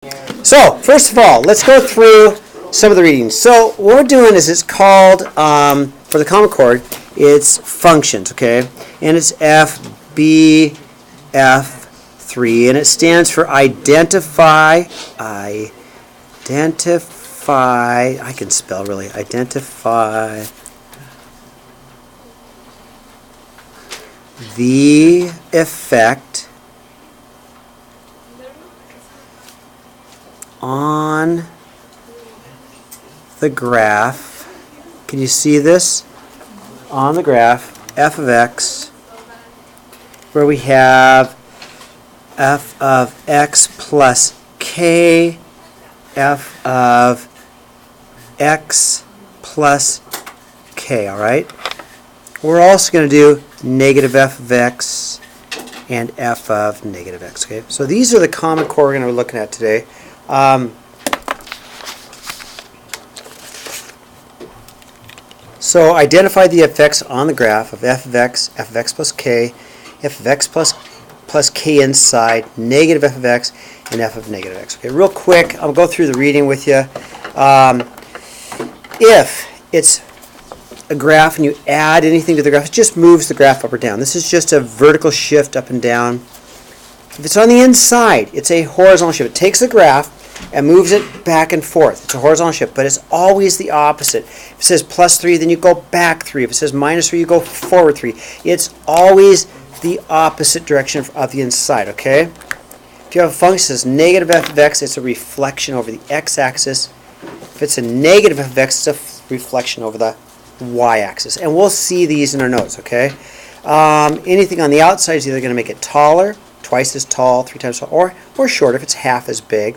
So, first of all, let's go through some of the readings. So, what we're doing is it's called, for the Common Core, it's functions, okay? And it's FBF3, and it stands for identify, I can spell really, identify the effect on the graph. Can you see this? On the graph, f of x, where we have f of x plus k, f of x plus k, all right? We're also going to do negative f of x and f of negative x, okay? So these are the Common Core we're going to be looking at today. So identify the effects on the graph of f of x plus k, f of x plus k inside, negative f of x, and f of negative x. Okay, real quick, I'll go through the reading with you. If it's a graph and you add anything to the graph, it just moves the graph up or down. This is just a vertical shift up and down. If it's on the inside, it's a horizontal shift. It takes the graph and moves it back and forth. It's a horizontal shift, but it's always the opposite. If it says plus 3, then you go back 3. If it says minus 3, you go forward 3. It's always the opposite direction of the inside, okay? If you have a function that says negative f of x, it's a reflection over the x-axis. If it's a negative f of x, it's a reflection over the y-axis. And we'll see these in our notes, okay? Anything on the outside is either going to make it taller, twice as tall, 3 times tall, or shorter if it's half as big.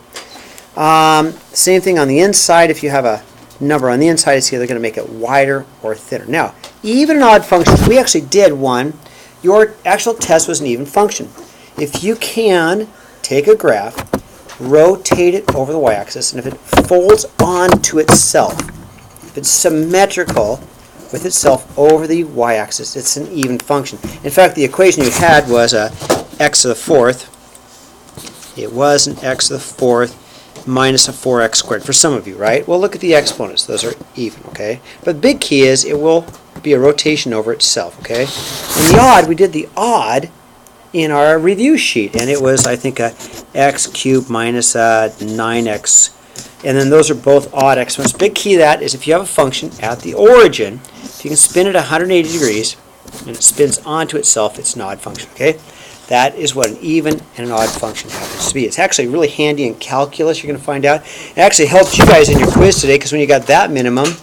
Same thing on the inside. If you have a number on the inside, it's either going to make it wider or thinner. Now, even and odd functions, we actually did one. Your actual test was an even function. If you can take a graph, rotate it over the y-axis, and if it folds onto itself, if it's symmetrical with itself over the y-axis, it's an even function. In fact, the equation you had was x to the fourth. It was an x to the fourth minus a 4x squared for some of you, right? Well, look at the exponents. Those are even, okay? But the big key is it will be a rotation over itself, okay? And the odd, we did the odd in our review sheet, and it was, I think, a x cubed minus a 9x, and then those are both odd exponents. Big key to that is if you have a function at the origin, if you can spin it 180 degrees, and it spins onto itself, it's an odd function, okay? That is what an even and an odd function happens to be. It's actually really handy in calculus, you're going to find out. It actually helped you guys in your quiz today, because when you got that minimum,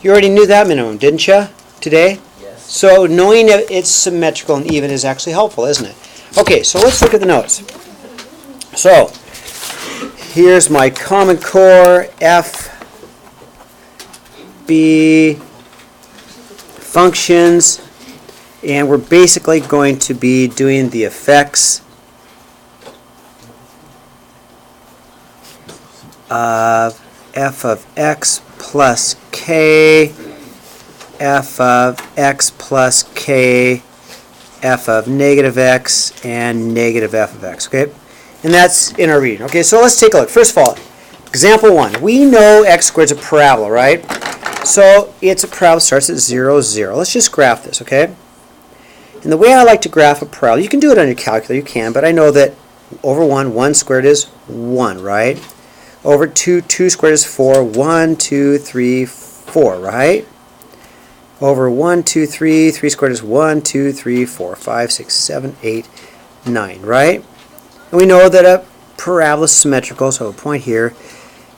you already knew that minimum, didn't you, today? Yes. So knowing that it's symmetrical and even is actually helpful, isn't it? Okay, so let's look at the notes. So, here's my Common Core FB functions. And we're basically going to be doing the effects of f of x plus k, f of x plus k, f of negative x, and negative f of x, okay? And that's in our reading. Okay, so let's take a look. First of all, example 1. We know x squared is a parabola, right? So it's a parabola, starts at 0, 0. Let's just graph this, okay? And the way I like to graph a parabola, you can do it on your calculator, you can, but I know that over 1, 1 squared is 1, right? Over 2, 2 squared is 4, 1, 2, 3, 4, right? Over 1, 2, 3, 3 squared is 1, 2, 3, 4, 5, 6, 7, 8, 9, right? And we know that a parabola is symmetrical, so a point here,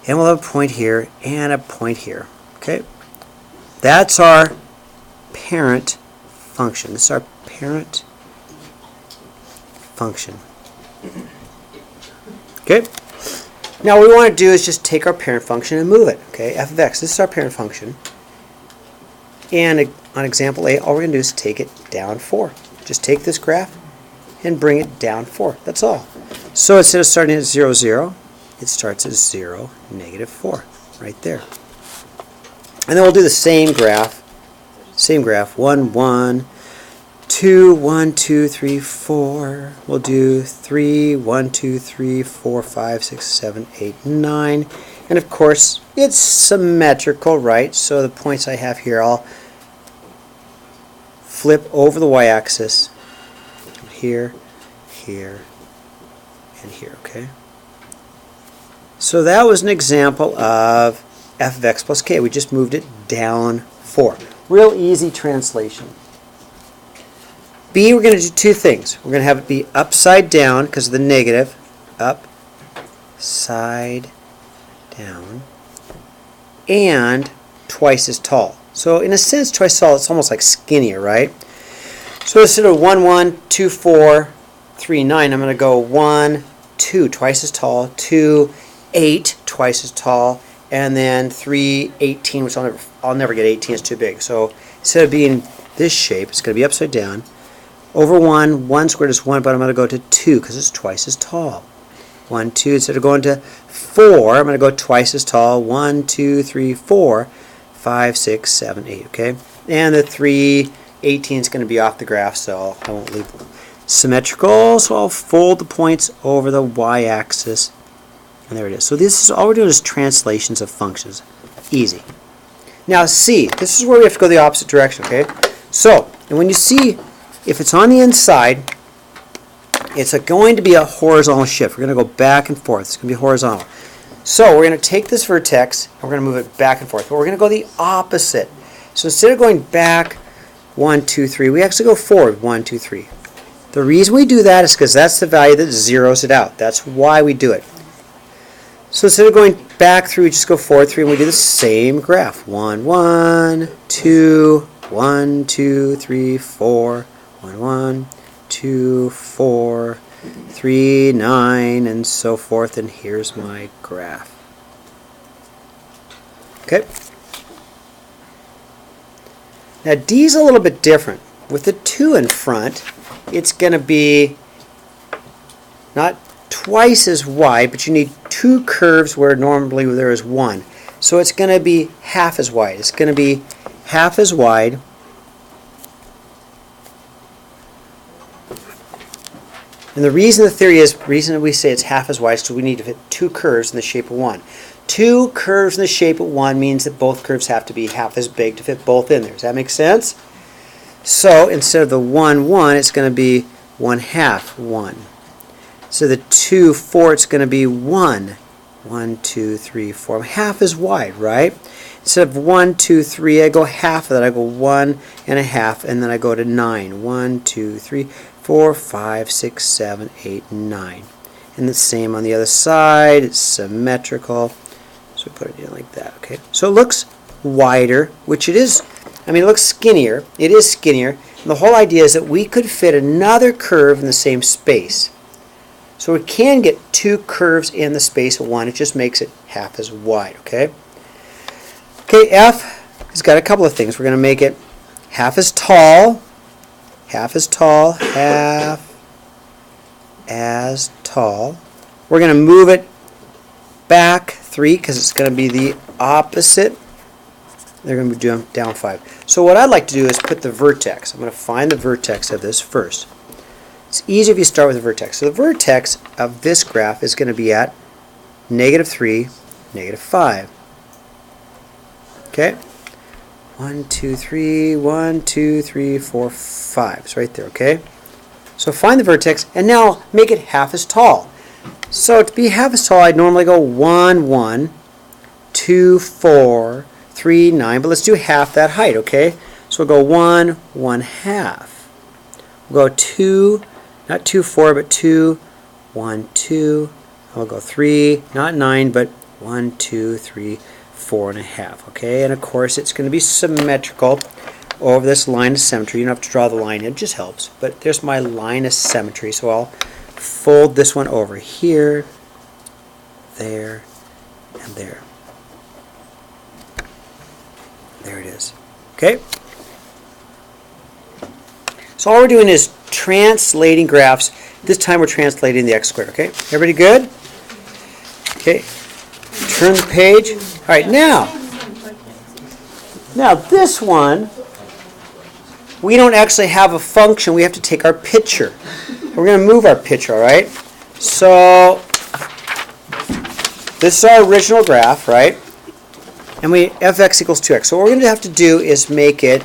and we'll have a point here, and a point here, okay? That's our parent function. This is our parent function. Okay? Now what we want to do is just take our parent function and move it. Okay, f of x. This is our parent function. And on example A, all we're going to do is take it down 4. Just take this graph and bring it down 4. That's all. So instead of starting at 0, 0, it starts at 0, negative 4. Right there. And then we'll do the same graph. 1, 1, 2, 1, 2, 3, 4. We'll do 3, 1, 2, 3, 4, 5, 6, 7, 8, 9. And of course, it's symmetrical, right? So the points I have here, I'll flip over the y-axis. Here, here, and here, okay? So that was an example of f of x plus k. We just moved it down 4. Real easy translation. B, we're going to do two things. We're going to have it be upside down because of the negative. Upside down. And twice as tall. So in a sense, twice as tall, it's almost like skinnier, right? So instead of 1, 1, 2, 4, 3, 9, I'm going to go 1, 2, twice as tall, 2, 8, twice as tall, and then 3, 18, which I'll never get 18, it's too big. So instead of being this shape, it's going to be upside down. Over 1 squared is 1, but I'm going to go to 2 because it's twice as tall. 1, 2, instead of going to 4, I'm going to go twice as tall. 1, 2, 3, 4, 5, 6, 7, 8, okay? And the 3, 18 is going to be off the graph, so I won't leave it. Symmetrical, so I'll fold the points over the y-axis. And there it is. So this is all we're doing is translations of functions. Easy. Now C, this is where we have to go the opposite direction, okay? So, and when you see, if it's on the inside, it's going to be a horizontal shift. We're going to go back and forth. It's going to be horizontal. So we're going to take this vertex, and we're going to move it back and forth. But we're going to go the opposite. So instead of going back 1, 2, 3, we actually go forward 1, 2, 3. The reason we do that is because that's the value that zeroes it out. That's why we do it. So instead of going back 3, we just go forward 3, and we do the same graph. 1, 1, 2, 1, 2, 3, 4, 1, 1, 2, 4, 3, 9, and so forth. And here's my graph. Okay. Now D's a little bit different. With the 2 in front, it's going to be not twice as wide, but you need 2 curves where normally there is 1. So it's going to be half as wide. It's going to be half as wide. And the reason we say it's half as wide is because we need to fit 2 curves in the shape of 1. 2 curves in the shape of 1 means that both curves have to be half as big to fit both in there. Does that make sense? So instead of the 1, 1, it's going to be 1/2, 1. So the 2, 4, it's going to be 1. 1, 2, 3, 4. Half as wide, right? Instead of 1, 2, 3, I go half of that. I go 1 1/2, and then I go to 9. 1, 2, 3, 4, 5, 6, 7, 8, 9. And the same on the other side. It's symmetrical. So we put it in like that, okay? So it looks wider, which it is. I mean, it looks skinnier. It is skinnier. And the whole idea is that we could fit another curve in the same space. So we can get 2 curves in the space of 1. It just makes it half as wide, okay? Okay, F has got a couple of things. We're going to make it half as tall, half as tall, half as tall. We're going to move it back 3 because it's going to be the opposite. They're going to be doing down 5. So what I'd like to do is put the vertex. I'm going to find the vertex of this first. It's easy if you start with the vertex. So the vertex of this graph is going to be at -3, -5. Okay? 1, 2, 3, 1, 2, 3, 4, 5. It's right there, okay? So find the vertex, and now make it half as tall. So to be half as tall, I'd normally go 1, 1, 2, 4, 3, 9, but let's do half that height, okay? So we'll go 1, 1/2. We'll go 2, not 2, 4, but 2, 1, 2. I'll go 3, not 9, but 1, 2, 3, 4 1/2, okay? And of course, it's going to be symmetrical over this line of symmetry. You don't have to draw the line, it just helps. But there's my line of symmetry, so I'll fold this one over here, there, and there. There it is. Okay? So all we're doing is translating graphs. This time we're translating the x squared. Okay? Everybody good? Okay. Turn the page. All right, now this one we don't actually have a function. We have to take our picture. We're going to move our picture, all right? So this is our original graph, right? And we fx equals 2x. So what we're going to have to do is make it,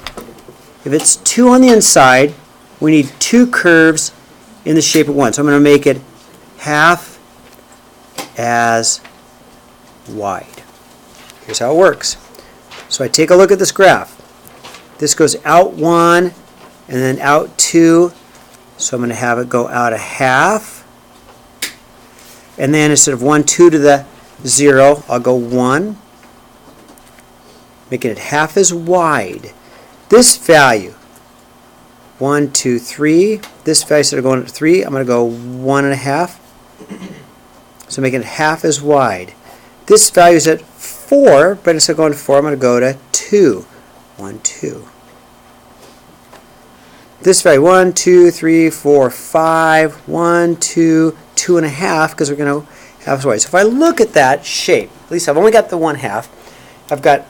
if it's 2 on the inside, we need 2 curves in the shape of 1. So I'm going to make it half as wide. Here's how it works. So I take a look at this graph. This goes out 1 and then out 2. So I'm going to have it go out a half. And then instead of 1, 2 to the 0, I'll go 1. Making it half as wide. This value, 1, 2, 3. This value, instead of going to 3, I'm going to go 1.5. So making it half as wide. This value is at 4, but instead of going to 4, I'm going to go to 2. 1, 2. This value, 1, 2, 3, 4, 5. 1, 2, 2.5, because we're going to half as wide. So if I look at that shape, at least I've only got the 1/2. I've got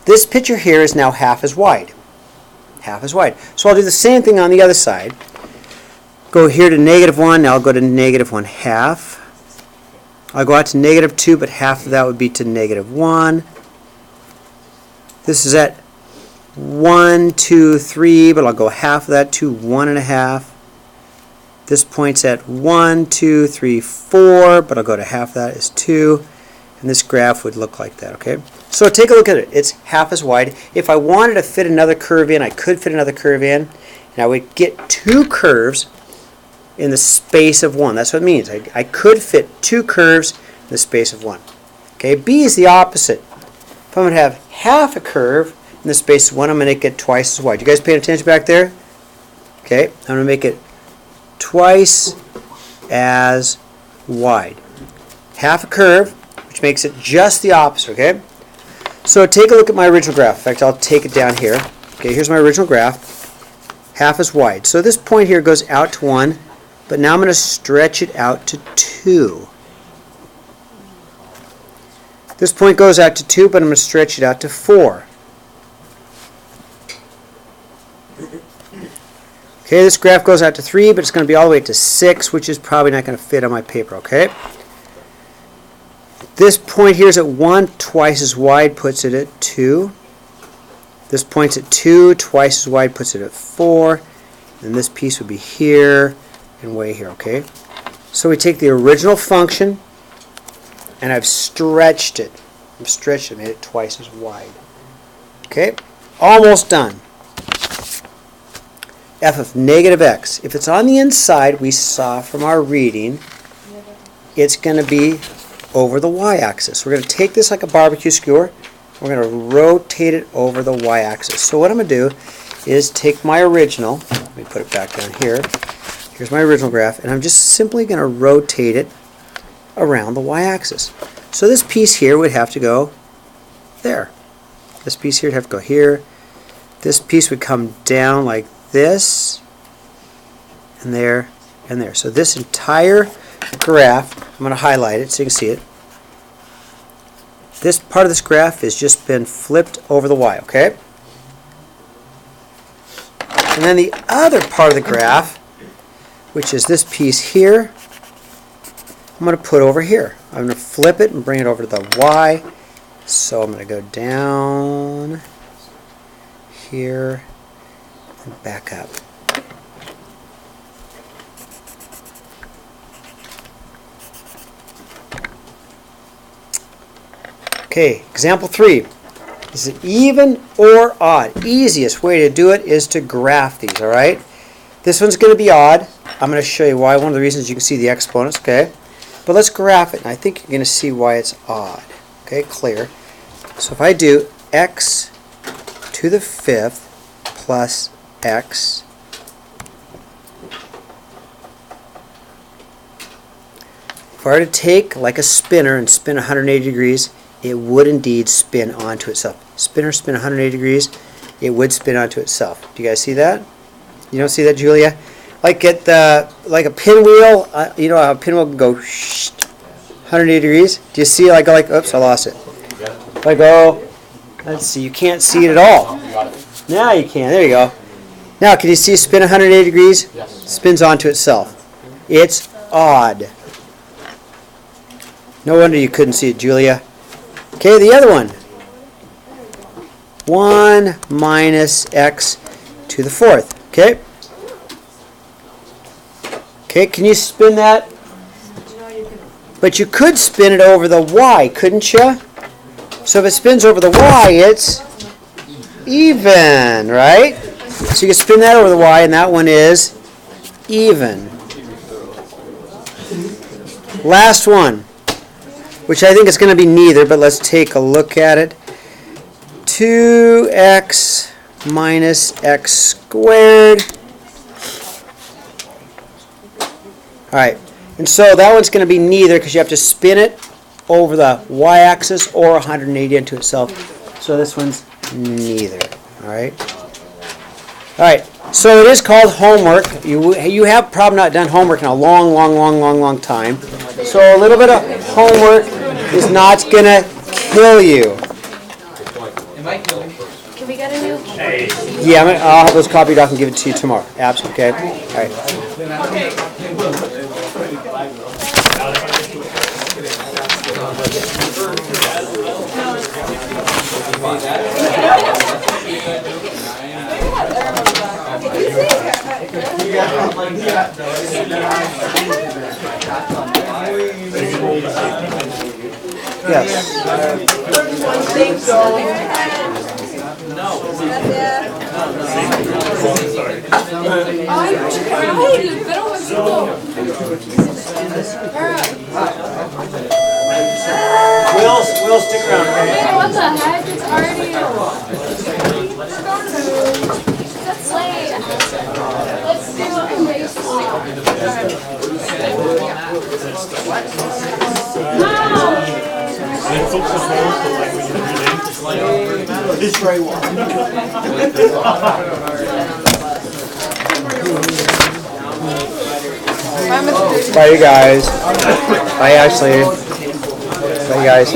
this picture here is now half as wide. Half as wide. So I'll do the same thing on the other side. Go here to -1. Now I'll go to -1/2. I'll go out to -2, but half of that would be to -1. This is at 1, 2, 3, but I'll go half of that to 1.5. This point's at 1, 2, 3, 4, but I'll go to half of that is 2. And this graph would look like that, okay? So take a look at it. It's half as wide. If I wanted to fit another curve in, I could fit another curve in, and I would get 2 curves in the space of 1. That's what it means. I could fit 2 curves in the space of 1. Okay, B is the opposite. If I'm going to have half a curve in the space of 1, I'm going to make it twice as wide. You guys paying attention back there? Okay, I'm going to make it twice as wide. Half a curve, which makes it just the opposite, okay? So take a look at my original graph. In fact, I'll take it down here. Okay, here's my original graph. Half as wide. So this point here goes out to 1, but now I'm going to stretch it out to 2. This point goes out to 2, but I'm going to stretch it out to 4. Okay, this graph goes out to 3, but it's going to be all the way to 6, which is probably not going to fit on my paper, okay? This point here is at 1, twice as wide, puts it at 2. This point's at 2, twice as wide, puts it at 4. And this piece would be here and way here, okay? So we take the original function, and I've stretched it. I've stretched it, made it twice as wide. Okay? Almost done. F of -x. If it's on the inside, we saw from our reading, it's going to be over the y-axis. We're going to take this like a barbecue skewer. We're going to rotate it over the y-axis. So what I'm going to do is take my original, let me put it back down here. Here's my original graph, and I'm just simply going to rotate it around the y-axis. So this piece here would have to go there. This piece here would have to go here. This piece would come down like this, and there, and there. So this entire graph, I'm going to highlight it so you can see it. This part of this graph has just been flipped over the y, okay? And then the other part of the graph, which is this piece here, I'm going to put over here. I'm going to flip it and bring it over to the y. So I'm going to go down here and back up. Okay, example 3. Is it even or odd? Easiest way to do it is to graph these, all right? This one's going to be odd. I'm going to show you why. One of the reasons you can see the exponents, okay? But let's graph it, and I think you're going to see why it's odd. Okay, clear. So if I do x to the 5th plus x if I were to take like a spinner and spin 180 degrees, it would indeed spin onto itself. Spinner spin 180 degrees, it would spin onto itself. Do you guys see that? You don't see that, Julia? Like at like a pinwheel, you know how a pinwheel can go 180 degrees? Do you see like oops, I lost it. If I go, let's see, you can't see it at all. Now you can. There you go. Now, can you see spin 180 degrees? Yes. Spins onto itself. It's odd. No wonder you couldn't see it, Julia. Okay, the other one. 1 minus x to the 4th. Okay? Okay, can you spin that? But you could spin it over the y, couldn't you? So if it spins over the y, it's even, right? So you can spin that over the y, and that one is even. Last one, which I think is going to be neither, but let's take a look at it. 2x minus x squared. All right, and so that one's going to be neither because you have to spin it over the y-axis or 180 into itself. So this one's neither. All right. All right. So it is called homework. You have probably not done homework in a long time. So a little bit of homework is not going to kill you. Can we get a new key? Yeah, I'll have those copied off and give it to you tomorrow. Absolutely. Okay. All right. Yes. We'll stick around. What the heck? It's already. That's late. Let's do a race. This right one. Bye, you guys. Bye, Ashley. Bye, you guys.